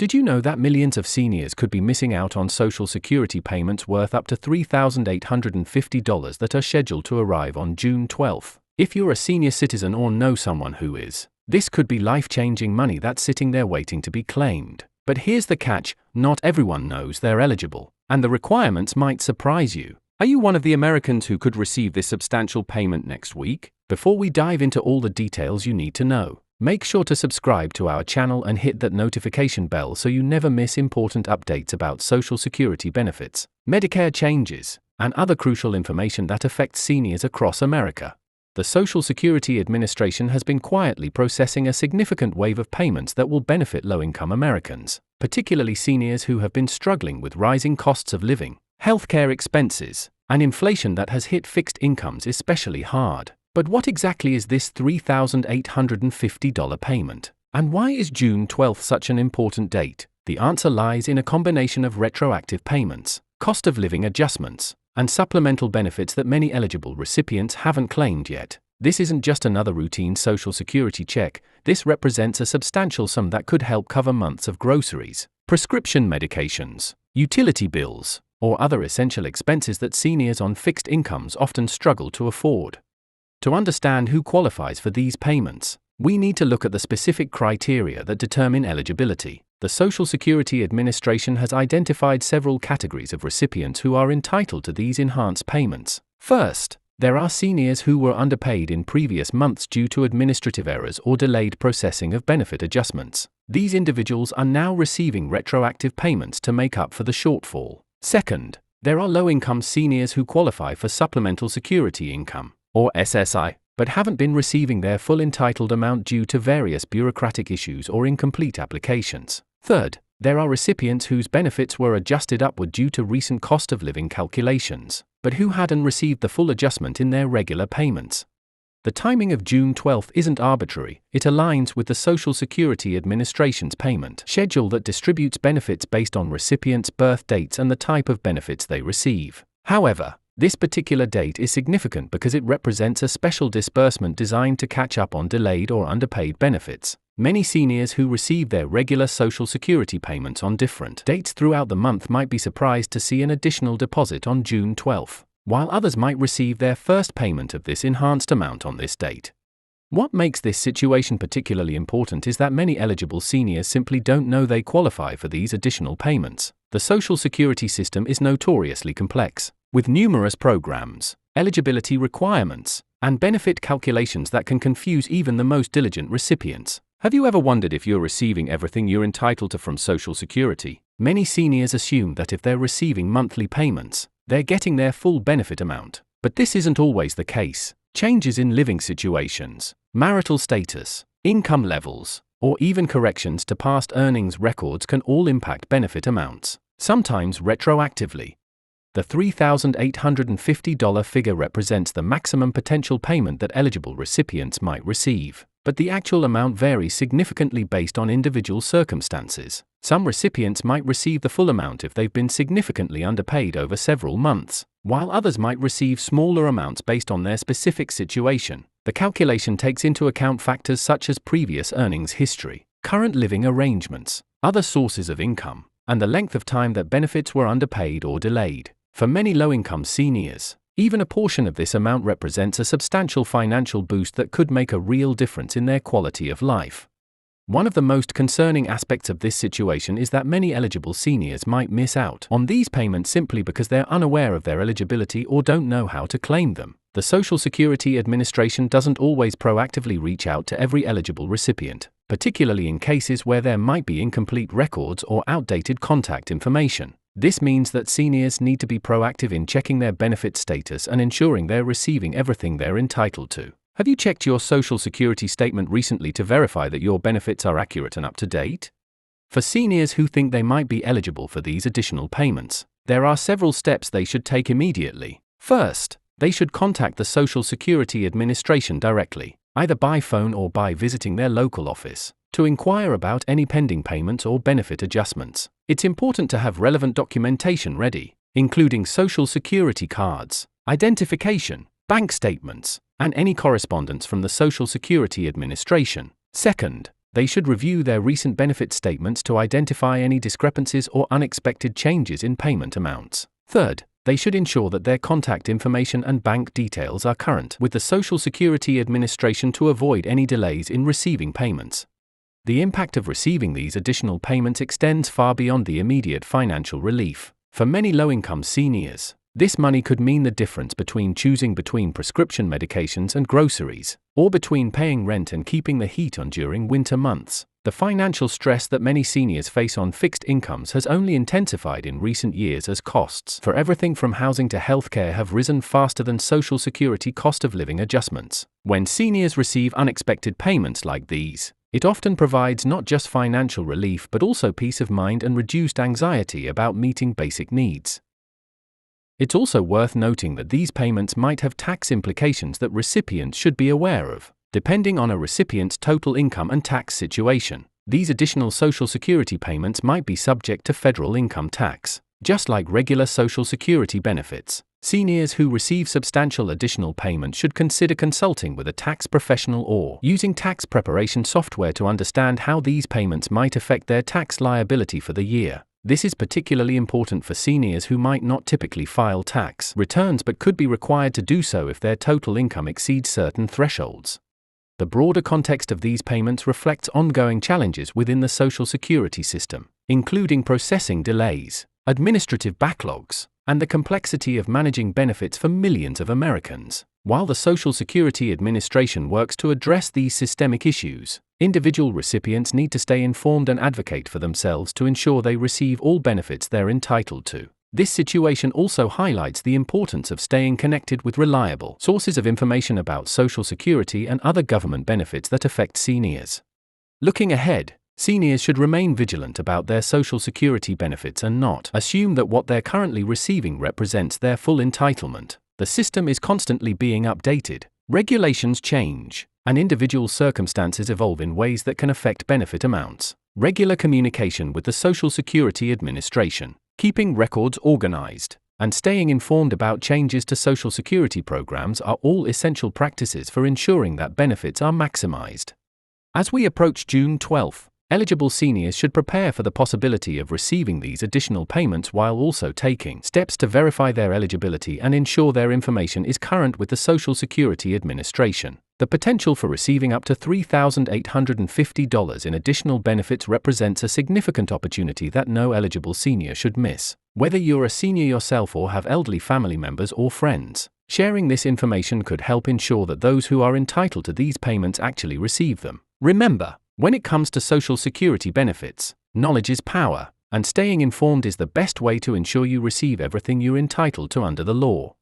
Did you know that millions of seniors could be missing out on Social Security payments worth up to $3,850 that are scheduled to arrive on June 12? If you're a senior citizen or know someone who is, this could be life-changing money that's sitting there waiting to be claimed. But here's the catch: not everyone knows they're eligible, and the requirements might surprise you. Are you one of the Americans who could receive this substantial payment next week? Before we dive into all the details you need to know, make sure to subscribe to our channel and hit that notification bell so you never miss important updates about Social Security benefits, Medicare changes, and other crucial information that affects seniors across America. The Social Security Administration has been quietly processing a significant wave of payments that will benefit low-income Americans, particularly seniors who have been struggling with rising costs of living, healthcare expenses, and inflation that has hit fixed incomes especially hard. But what exactly is this $3,850 payment? And why is June 12 such an important date? The answer lies in a combination of retroactive payments, cost of living adjustments, and supplemental benefits that many eligible recipients haven't claimed yet. This isn't just another routine Social Security check. This represents a substantial sum that could help cover months of groceries, prescription medications, utility bills, or other essential expenses that seniors on fixed incomes often struggle to afford. To understand who qualifies for these payments, we need to look at the specific criteria that determine eligibility. The Social Security Administration has identified several categories of recipients who are entitled to these enhanced payments. First, there are seniors who were underpaid in previous months due to administrative errors or delayed processing of benefit adjustments. These individuals are now receiving retroactive payments to make up for the shortfall. Second, there are low-income seniors who qualify for Supplemental Security Income, or SSI, but haven't been receiving their full entitled amount due to various bureaucratic issues or incomplete applications. Third, there are recipients whose benefits were adjusted upward due to recent cost of living calculations, but who hadn't received the full adjustment in their regular payments. The timing of June 12 isn't arbitrary. It aligns with the Social Security Administration's payment schedule that distributes benefits based on recipients' birth dates and the type of benefits they receive. However, this particular date is significant because it represents a special disbursement designed to catch up on delayed or underpaid benefits. Many seniors who receive their regular Social Security payments on different dates throughout the month might be surprised to see an additional deposit on June 12, while others might receive their first payment of this enhanced amount on this date. What makes this situation particularly important is that many eligible seniors simply don't know they qualify for these additional payments. The Social Security system is notoriously complex, with numerous programs, eligibility requirements, and benefit calculations that can confuse even the most diligent recipients. Have you ever wondered if you're receiving everything you're entitled to from Social Security? Many seniors assume that if they're receiving monthly payments, they're getting their full benefit amount. But this isn't always the case. Changes in living situations, marital status, income levels, or even corrections to past earnings records can all impact benefit amounts, sometimes retroactively. The $3,850 figure represents the maximum potential payment that eligible recipients might receive, but the actual amount varies significantly based on individual circumstances. Some recipients might receive the full amount if they've been significantly underpaid over several months, while others might receive smaller amounts based on their specific situation. The calculation takes into account factors such as previous earnings history, current living arrangements, other sources of income, and the length of time that benefits were underpaid or delayed. For many low-income seniors, even a portion of this amount represents a substantial financial boost that could make a real difference in their quality of life. One of the most concerning aspects of this situation is that many eligible seniors might miss out on these payments simply because they're unaware of their eligibility or don't know how to claim them. The Social Security Administration doesn't always proactively reach out to every eligible recipient, particularly in cases where there might be incomplete records or outdated contact information. This means that seniors need to be proactive in checking their benefit status and ensuring they're receiving everything they're entitled to. Have you checked your Social Security statement recently to verify that your benefits are accurate and up to date? For seniors who think they might be eligible for these additional payments, there are several steps they should take immediately. First, they should contact the Social Security Administration directly, either by phone or by visiting their local office, to inquire about any pending payments or benefit adjustments. It's important to have relevant documentation ready, including Social Security cards, identification, bank statements, and any correspondence from the Social Security Administration. Second, They should review their recent benefit statements to identify any discrepancies or unexpected changes in payment amounts. Third, they should ensure that their contact information and bank details are current with the Social Security Administration to avoid any delays in receiving payments. The impact of receiving these additional payments extends far beyond the immediate financial relief. For many low-income seniors, this money could mean the difference between choosing between prescription medications and groceries, or between paying rent and keeping the heat on during winter months. The financial stress that many seniors face on fixed incomes has only intensified in recent years as costs for everything from housing to healthcare have risen faster than Social Security cost of living adjustments. When seniors receive unexpected payments like these, it often provides not just financial relief but also peace of mind and reduced anxiety about meeting basic needs. It's also worth noting that these payments might have tax implications that recipients should be aware of. Depending on a recipient's total income and tax situation, these additional Social Security payments might be subject to federal income tax. Just like regular Social Security benefits, seniors who receive substantial additional payments should consider consulting with a tax professional or using tax preparation software to understand how these payments might affect their tax liability for the year. This is particularly important for seniors who might not typically file tax returns but could be required to do so if their total income exceeds certain thresholds. The broader context of these payments reflects ongoing challenges within the Social Security system, including processing delays, administrative backlogs, and the complexity of managing benefits for millions of Americans. While the Social Security Administration works to address these systemic issues, individual recipients need to stay informed and advocate for themselves to ensure they receive all benefits they're entitled to. This situation also highlights the importance of staying connected with reliable sources of information about Social Security and other government benefits that affect seniors. Looking ahead, seniors should remain vigilant about their Social Security benefits and not assume that what they're currently receiving represents their full entitlement. The system is constantly being updated, regulations change, and individual circumstances evolve in ways that can affect benefit amounts. Regular communication with the Social Security Administration, keeping records organized, and staying informed about changes to Social Security programs are all essential practices for ensuring that benefits are maximized. As we approach June 12th, eligible seniors should prepare for the possibility of receiving these additional payments while also taking steps to verify their eligibility and ensure their information is current with the Social Security Administration. The potential for receiving up to $3,850 in additional benefits represents a significant opportunity that no eligible senior should miss. Whether you're a senior yourself or have elderly family members or friends, sharing this information could help ensure that those who are entitled to these payments actually receive them. Remember, when it comes to Social Security benefits, knowledge is power, and staying informed is the best way to ensure you receive everything you're entitled to under the law.